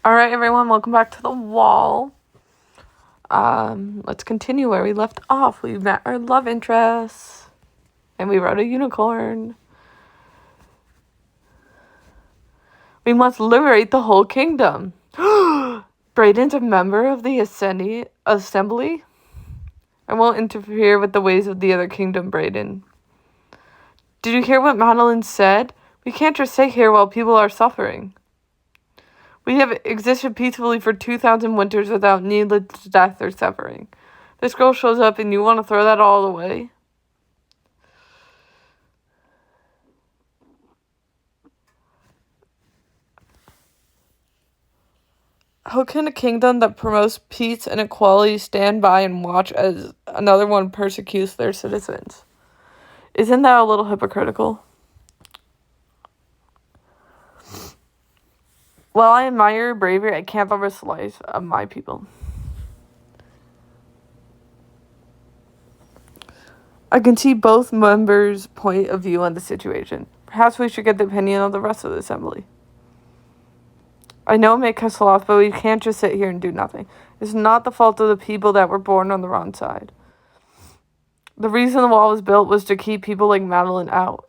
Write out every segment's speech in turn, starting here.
Alright, everyone, welcome back to the wall. Let's continue where we left off. We met our love interests, and we rode a unicorn. We must liberate the whole kingdom. Brayden's a member of the assembly? I won't interfere with the ways of the other kingdom, Brayden. Did you hear what Madeline said? We can't just sit here while people are suffering. We have existed peacefully for 2,000 winters without needless death or suffering. This girl shows up and you want to throw that all away? How can a kingdom that promotes peace and equality stand by and watch as another one persecutes their citizens? Isn't that a little hypocritical? While I admire your bravery, I can't love a slice of my people. I can see both members' point of view on the situation. Perhaps we should get the opinion of the rest of the assembly. I know it may cut off, but we can't just sit here and do nothing. It's not the fault of the people that were born on the wrong side. The reason the wall was built was to keep people like Madeline out.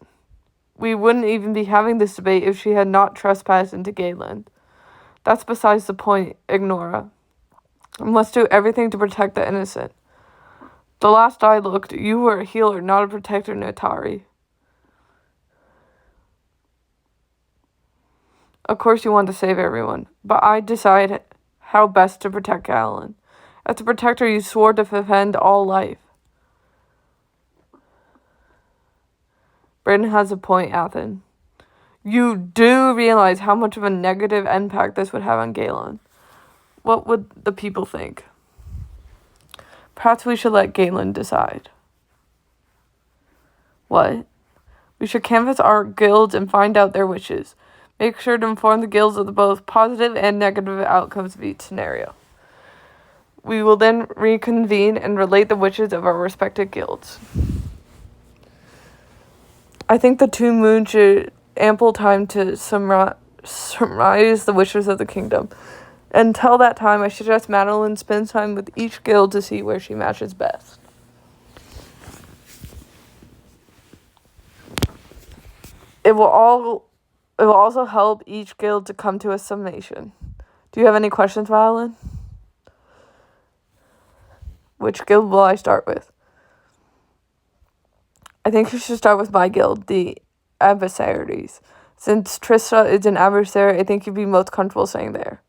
We wouldn't even be having this debate if she had not trespassed into Gaeland. That's besides the point, Ignora. We must do everything to protect the innocent. The last I looked, you were a healer, not a protector, Natari. Of course you want to save everyone, but I decide how best to protect Gaeland. As a protector, you swore to defend all life. Brayden has a point, Athen. You do realize how much of a negative impact this would have on Gaeland. What would the people think? Perhaps we should let Gaeland decide. What? We should canvass our guilds and find out their wishes. Make sure to inform the guilds of the both positive and negative outcomes of each scenario. We will then reconvene and relate the wishes of our respective guilds. I think the 2 moons should ample time to surmise the wishes of the kingdom. Until that time, I suggest Madeline spend time with each guild to see where she matches best. It will also help each guild to come to a summation. Do you have any questions, Madeline? Which guild will I start with? I think you should start with my guild, the Adversaries. Since Trista is an adversary, I think you'd be most comfortable staying there.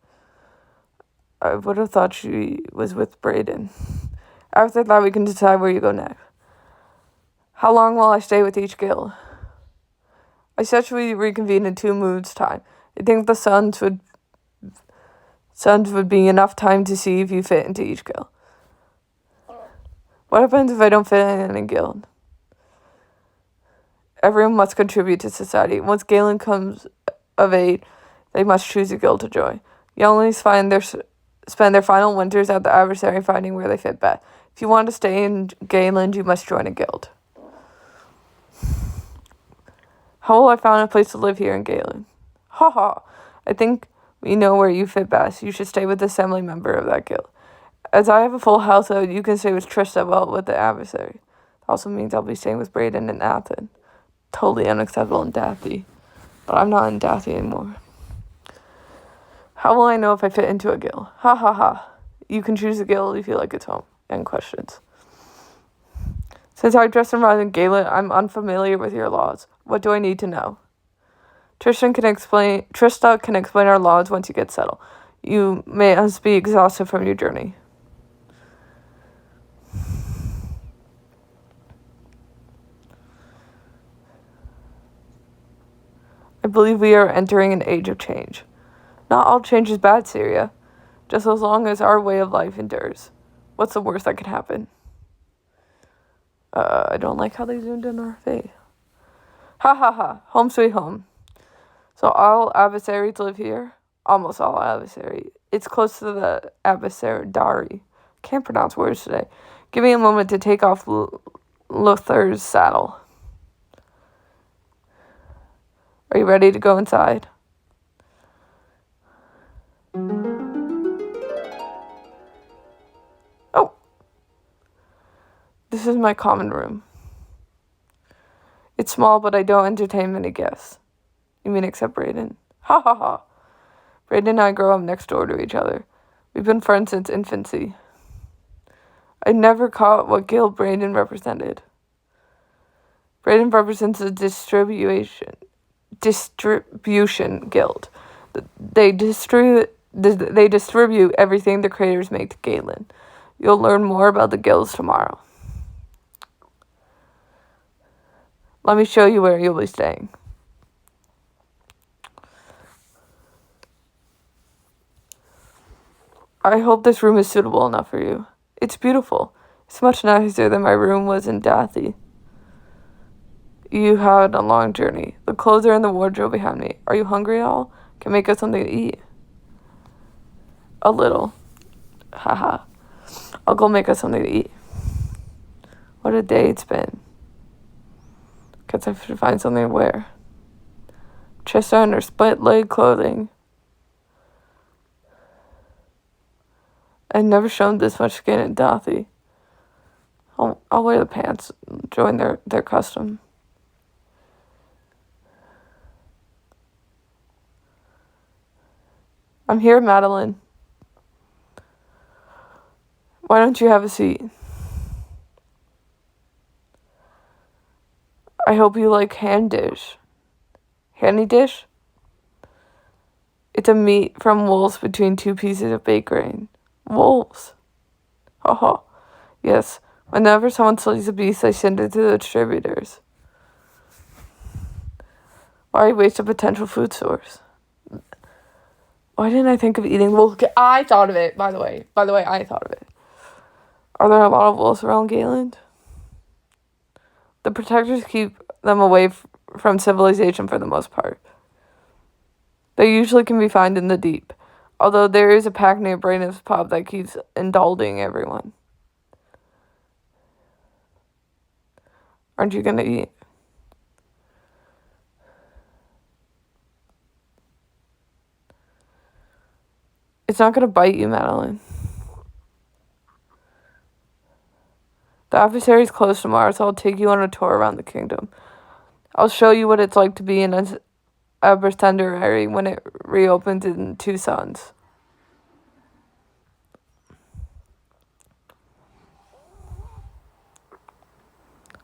I would have thought she was with Brayden. After that, we can decide where you go next. How long will I stay with each guild? I said we reconvene in 2 moons' time. I think the suns would be enough time to see if you fit into each guild. What happens if I don't fit in any guild? Everyone must contribute to society. Once Gaeland comes of age, they must choose a guild to join. Younglings spend their final winters at the adversary, finding where they fit best. If you want to stay in Gaeland, you must join a guild. How will I find a place to live here in Gaeland? Ha. I think we know where you fit best. You should stay with the assembly member of that guild. As I have a full household, you can stay with Trista while with the adversary. It also means I'll be staying with Brayden and Athen. Totally unacceptable in Daffy. But I'm not in Daffy anymore. How will I know if I fit into a guild? Ha. You can choose a guild if you like its home. End questions. Since I dress and ride in Gaeland, I'm unfamiliar with your laws. What do I need to know? Trista can explain our laws once you get settled. You must be exhausted from your journey. I believe we are entering an age of change. Not all change is bad, Syria. Just as long as our way of life endures. What's the worst that could happen? I don't like how they zoomed in our face. Ha. Home sweet home. So all adversaries live here? Almost all adversaries. It's close to the adversary. Can't pronounce words today. Give me a moment to take off Luther's saddle. Are you ready to go inside? This is my common room. It's small, but I don't entertain many guests. You mean except Brayden? Ha ha ha. Brayden and I grow up next door to each other. We've been friends since infancy. I never caught what guild Brayden represented. Brayden represents the distribution guild. They distribute everything the creators make to Gaeland. You'll learn more about the guilds tomorrow. Let me show you where you'll be staying. I hope this room is suitable enough for you. It's beautiful. It's much nicer than my room was in Dathie. You had a long journey. The clothes are in the wardrobe behind me. Are you hungry at all? Can make us something to eat. A little. Haha. I'll go make us something to eat. What a day it's been. Guess I should find something to wear. Trista in her split leg clothing. I've never shown this much skin in Dathie. I'll wear the pants, join their custom. I'm here, Madeline. Why don't you have a seat? I hope you like hand dish. Handy dish? It's a meat from wolves between two pieces of baked grain. Wolves. Haha. Yes. Whenever someone slays a beast, they send it to the distributors. Why waste a potential food source? Why didn't I think of eating wolf? I thought of it, by the way. I thought of it. Are there a lot of wolves around Gaeland? The protectors keep them away from civilization for the most part. They usually can be found in the deep, although there is a pack near Brayden's pub that keeps indulging everyone. Aren't you gonna eat? It's not gonna bite you, Madeline. The adversary's closed tomorrow, so I'll take you on a tour around the kingdom. I'll show you what it's like to be in a Aberthendary when it reopens in 2 suns.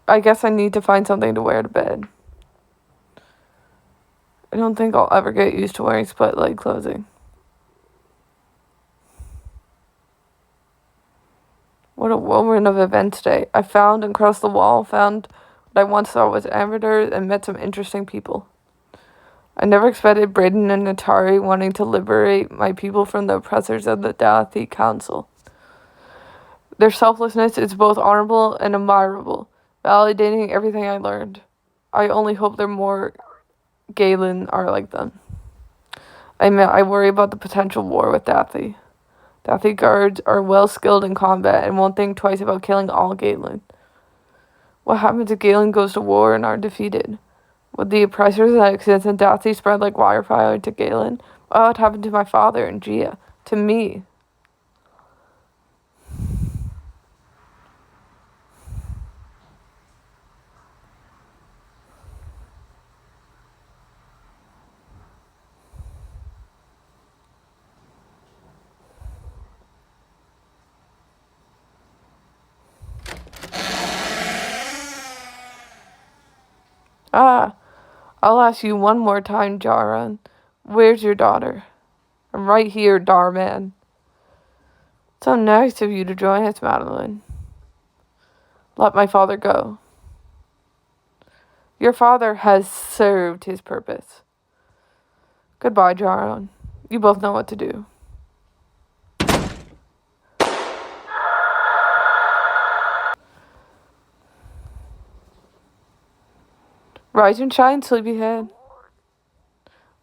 I guess I need to find something to wear to bed. I don't think I'll ever get used to wearing split leg clothing. What a whirlwind of events today. I found and crossed the wall, found what I once thought was amateur, and met some interesting people. I never expected Brayden and Atari wanting to liberate my people from the oppressors of the Dathie Council. Their selflessness is both honorable and admirable, validating everything I learned. I only hope there more Gaeland are like them. I worry about the potential war with Dathie. Dathie guards are well skilled in combat and won't think twice about killing all Gaeland. What happens if Gaeland goes to war and are defeated? Would the oppressors that exist in Dathie spread like wildfire to Gaeland? What would happen to my father and Gia? To me? I'll ask you one more time, Jaron. Where's your daughter? I'm right here, Darman. So nice of you to join us, Madeline. Let my father go. Your father has served his purpose. Goodbye, Jaron. You both know what to do. Rise and shine, sleepyhead.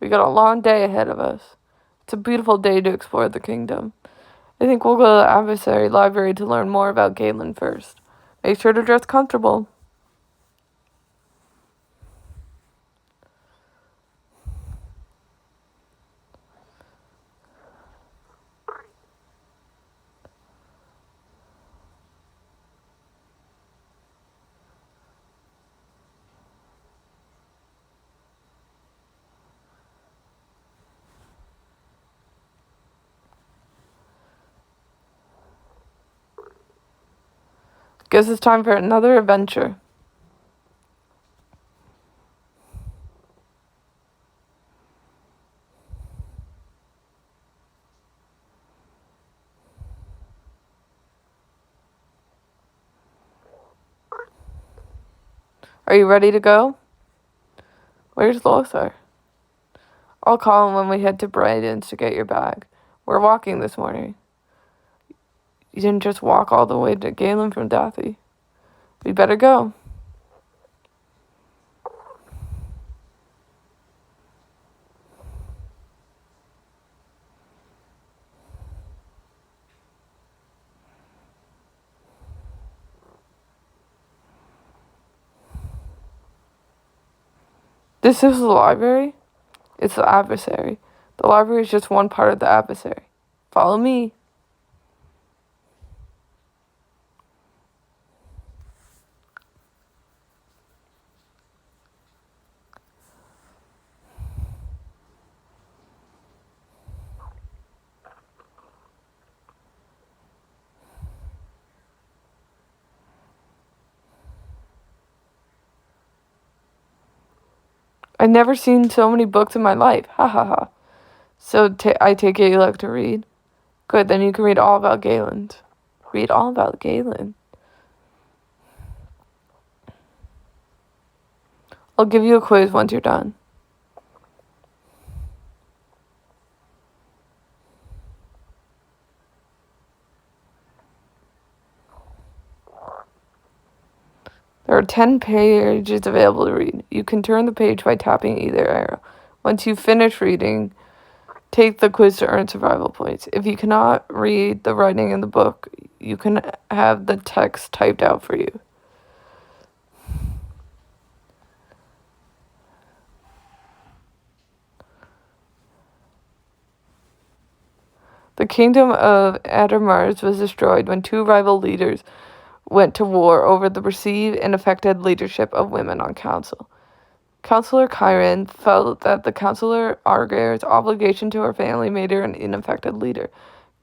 We got a long day ahead of us. It's a beautiful day to explore the kingdom. I think we'll go to the adversary library to learn more about Gaeland first. Make sure to dress comfortable. Guess it's time for another adventure. Are you ready to go? Where's Lothar? I'll call him when we head to Brighton's to get your bag. We're walking this morning. You didn't just walk all the way to Gaeland from Dathie. We better go. This is the library? It's the adversary. The library is just one part of the adversary. Follow me. I've never seen so many books in my life. Ha ha ha. So I take it you like to read? Good, then you can read all about Gaeland. Read all about Gaeland. I'll give you a quiz once you're done. There are 10 pages available to read. You can turn the page by tapping either arrow. Once you finish reading, take the quiz to earn survival points. If you cannot read the writing in the book, you can have the text typed out for you. The kingdom of Addermars was destroyed when two rival leaders went to war over the perceived and effective leadership of women on council. Councillor Chiron felt that the Councillor Argair's obligation to her family made her an ineffective leader.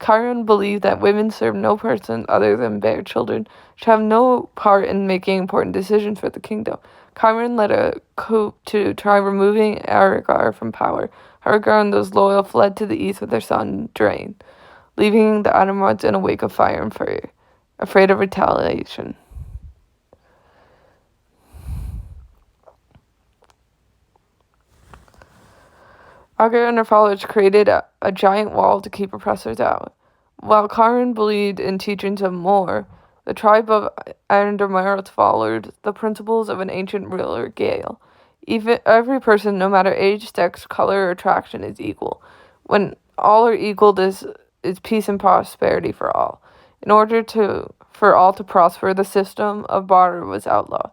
Chiron believed that women serve no person other than their children, should have no part in making important decisions for the kingdom. Chiron led a coup to try removing Argar from power. Argar and those loyal fled to the east with their son Drain, leaving the Adamrods in a wake of fire and fury, afraid of retaliation. Argar and her followers created a giant wall to keep oppressors out. While Chiron believed in teachings of Mor, the tribe of Andermaros followed the principles of an ancient ruler, Gael. Every person, no matter age, sex, color, or attraction, is equal. When all are equal, this is peace and prosperity for all. In order for all to prosper, the system of barter was outlawed.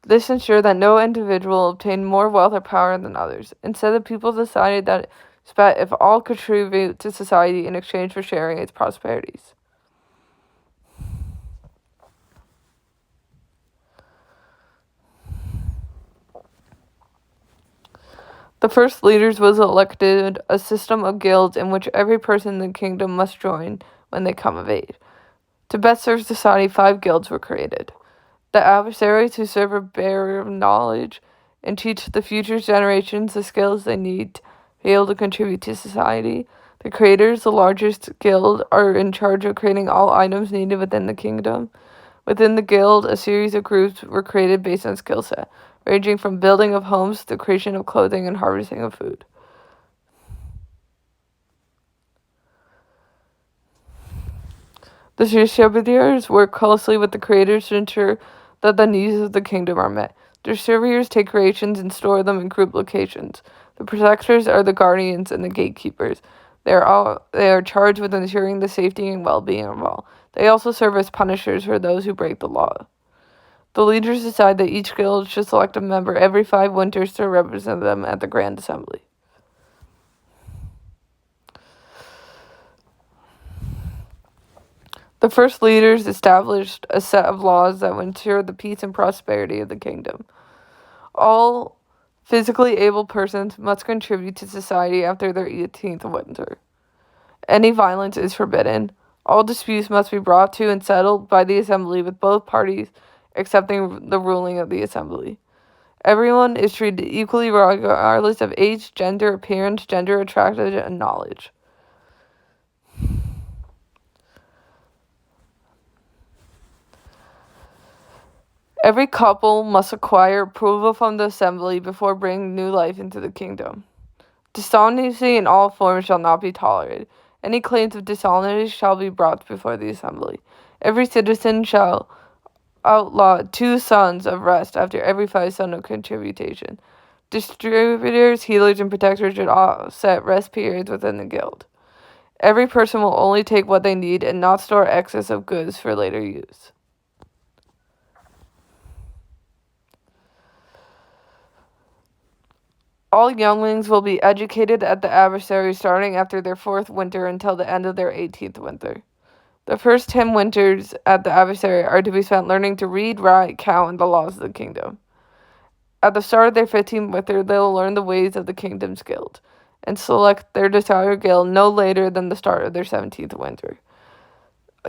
This ensured that no individual obtained more wealth or power than others. Instead, the people decided that it's best if all contribute to society in exchange for sharing its prosperities. The first leaders was elected a system of guilds in which every person in the kingdom must join when they come of age. To best serve society, 5 guilds were created. The adversaries who serve a barrier of knowledge and teach the future generations the skills they need to be able to contribute to society. The creators, the largest guild, are in charge of creating all items needed within the kingdom. Within the guild, a series of groups were created based on skill set, ranging from building of homes to the creation of clothing and harvesting of food. The distributors work closely with the creators to ensure that the needs of the kingdom are met. Distributors take creations and store them in group locations. The protectors are the guardians and the gatekeepers. They are charged with ensuring the safety and well-being of all. They also serve as punishers for those who break the law. The leaders decide that each guild should select a member every 5 winters to represent them at the Grand Assembly. The first leaders established a set of laws that would ensure the peace and prosperity of the kingdom. All physically able persons must contribute to society after their 18th winter. Any violence is forbidden. All disputes must be brought to and settled by the assembly, with both parties accepting the ruling of the assembly. Everyone is treated equally regardless of age, gender, appearance, gender attraction, and knowledge. Every couple must acquire approval from the assembly before bringing new life into the kingdom. Dishonesty in all forms shall not be tolerated. Any claims of dishonesty shall be brought before the assembly. Every citizen shall outlaw 2 sons of rest after every 5 sons of contribution. Distributors, healers, and protectors should all set rest periods within the guild. Every person will only take what they need and not store excess of goods for later use. All younglings will be educated at the adversary starting after their 4th winter until the end of their 18th winter. The first 10 winters at the adversary are to be spent learning to read, write, count, and the laws of the kingdom. At the start of their 15th winter, they will learn the ways of the kingdom's guild and select their desired guild no later than the start of their 17th winter.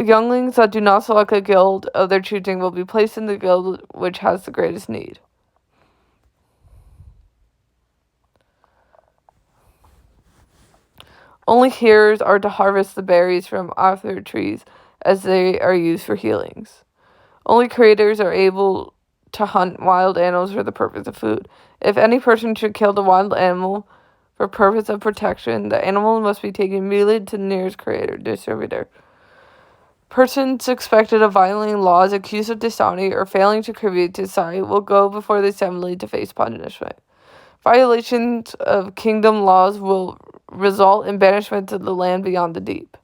Younglings that do not select a guild of their choosing will be placed in the guild which has the greatest need. Only hearers are to harvest the berries from other trees, as they are used for healings. Only creators are able to hunt wild animals for the purpose of food. If any person should kill the wild animal for purpose of protection, the animal must be taken immediately to the nearest creator distributor. Persons suspected of violating laws, accused of dishonesty, or failing to contribute to society will go before the assembly to face punishment. Violations of kingdom laws will result in banishment to the land beyond the deep.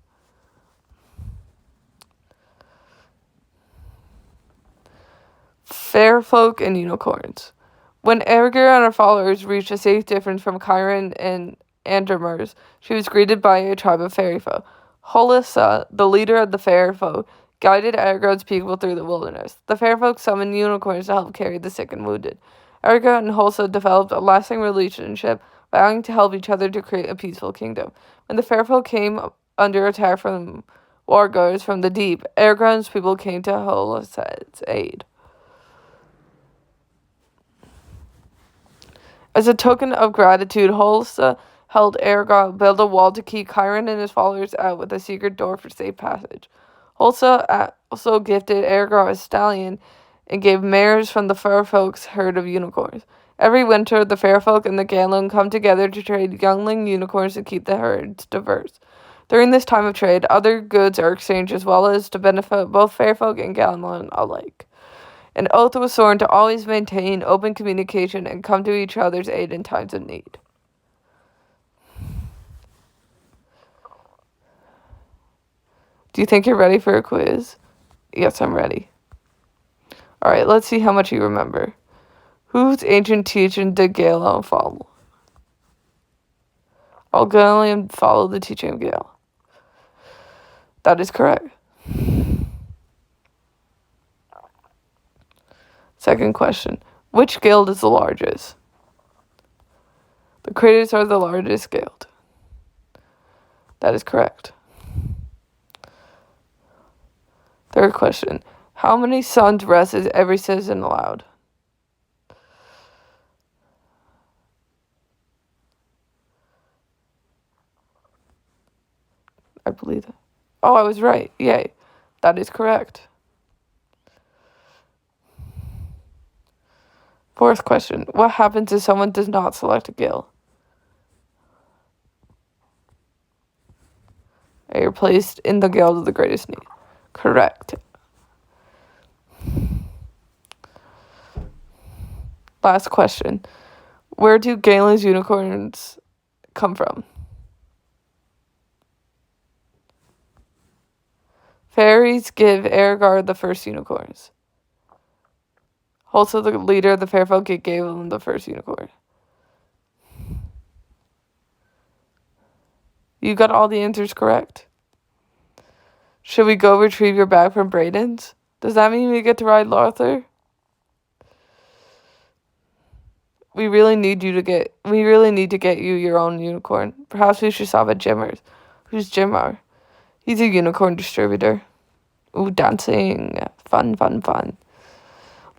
Fair folk and unicorns. When Erger and her followers reached a safe distance from Chiron and Andromers, she was greeted by a tribe of fairy folk. Holissa, the leader of the fair folk, guided Erger's people through the wilderness. The fair folk summoned unicorns to help carry the sick and wounded. Erger and Holissa developed a lasting relationship, vowing to help each other to create a peaceful kingdom. When the fair folk came under attack from wargars from the deep, Erger's people came to Holissa's aid. As a token of gratitude, Holissa held Erger build a wall to keep Chiron and his followers out with a secret door for safe passage. Holissa also gifted Erger a stallion and gave mares from the fair folk's herd of unicorns. Every winter, the fair folk and the Gaeland come together to trade youngling unicorns to keep the herds diverse. During this time of trade, other goods are exchanged as well as to benefit both fair folk and Gaeland alike. An oath was sworn to always maintain open communication and come to each other's aid in times of need. Do you think you're ready for a quiz? Yes, I'm ready. Alright, let's see how much you remember. Whose ancient teaching did Gaeland follow? All Gaeland followed the teaching of Gaeland. That is correct. Second question. Which guild is the largest? The creators are the largest guild. That is correct. Third question. How many sons rest is every citizen allowed? I believe that. Oh, I was right. Yay. That is correct. Fourth question. What happens if someone does not select a guild? They are placed in the guild of the greatest need. Correct. Last question. Where do Gaeland's unicorns come from? Fairies give Ergar the first unicorns. Also, the leader of the fair folk gave Gaeland the first unicorn. You got all the answers correct. Should we go retrieve your bag from Braden's? Does that mean we get to ride Larthur? We really need to get you your own unicorn. Perhaps we should stop at Jimmer's. Who's Jimmer? He's a unicorn distributor. Ooh, dancing. Fun, fun, fun.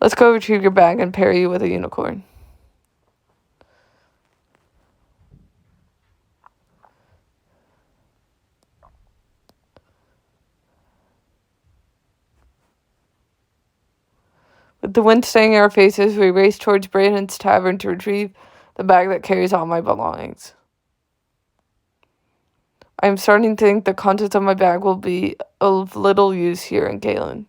Let's go retrieve your bag and pair you with a unicorn. With the wind staying in our faces, we race towards Brandon's tavern to retrieve the bag that carries all my belongings. I am starting to think the contents of my bag will be of little use here in Gaeland.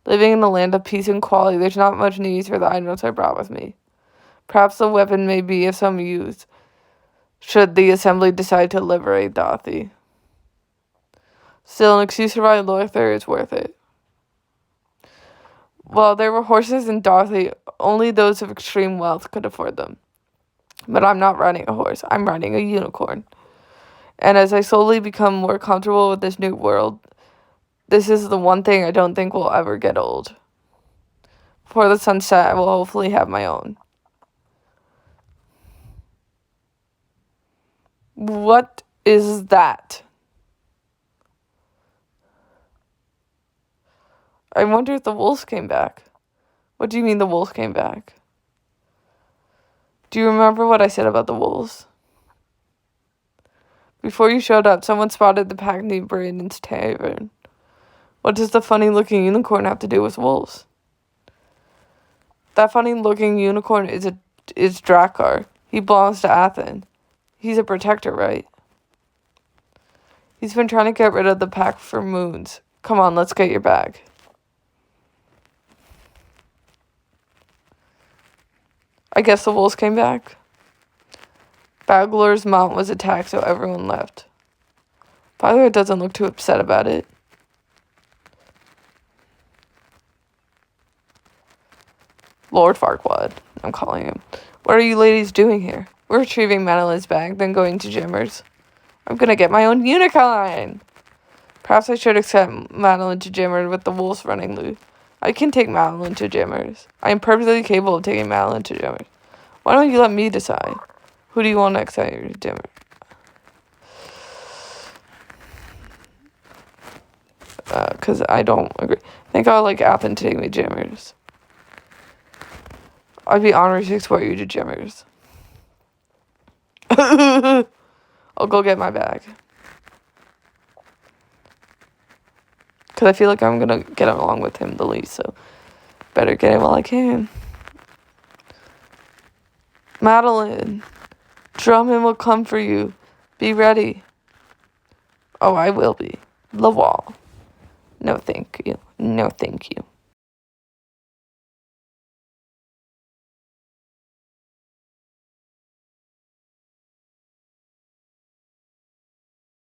Living in a land of peace and quality, there's not much need for the items I brought with me. Perhaps the weapon may be of some use, should the assembly decide to liberate Dothy. Still, an excuse to ride Lorther is worth it. While there were horses in Dothy, only those of extreme wealth could afford them. But I'm not riding a horse, I'm riding a unicorn. And as I slowly become more comfortable with this new world, this is the one thing I don't think will ever get old. Before the sun sets, I will hopefully have my own. What is that? I wonder if the wolves came back. What do you mean the wolves came back? Do you remember what I said about the wolves? Before you showed up, someone spotted the pack near Brandon's tavern. What does the funny-looking unicorn have to do with wolves? That funny-looking unicorn is Drakkar. He belongs to Athen. He's a protector, right? He's been trying to get rid of the pack for moons. Come on, let's get your bag. I guess the wolves came back. Bagler's mount was attacked, so everyone left. Father doesn't look too upset about it. Lord Farquaad, I'm calling him. What are you ladies doing here? We're retrieving Madeline's bag, then going to Jimmer's. I'm gonna get my own unicorn! Perhaps I should accept Madeline to Jimmer with the wolves running loose. I can take Madeline to Jimmer's. I am perfectly capable of taking Madeline to Jimmer's. Why don't you let me decide? Who do you want next time to Jimmer? Because I don't agree. I think I'll like Athen to take me to Jimmer's. I'd be honored to escort you to Jimmer's. I'll go get my bag. Because I feel like I'm going to get along with him the least, so better get it while I can. Madeline, Drummond will come for you. Be ready. Oh, I will be. The wall. No, thank you. No, thank you.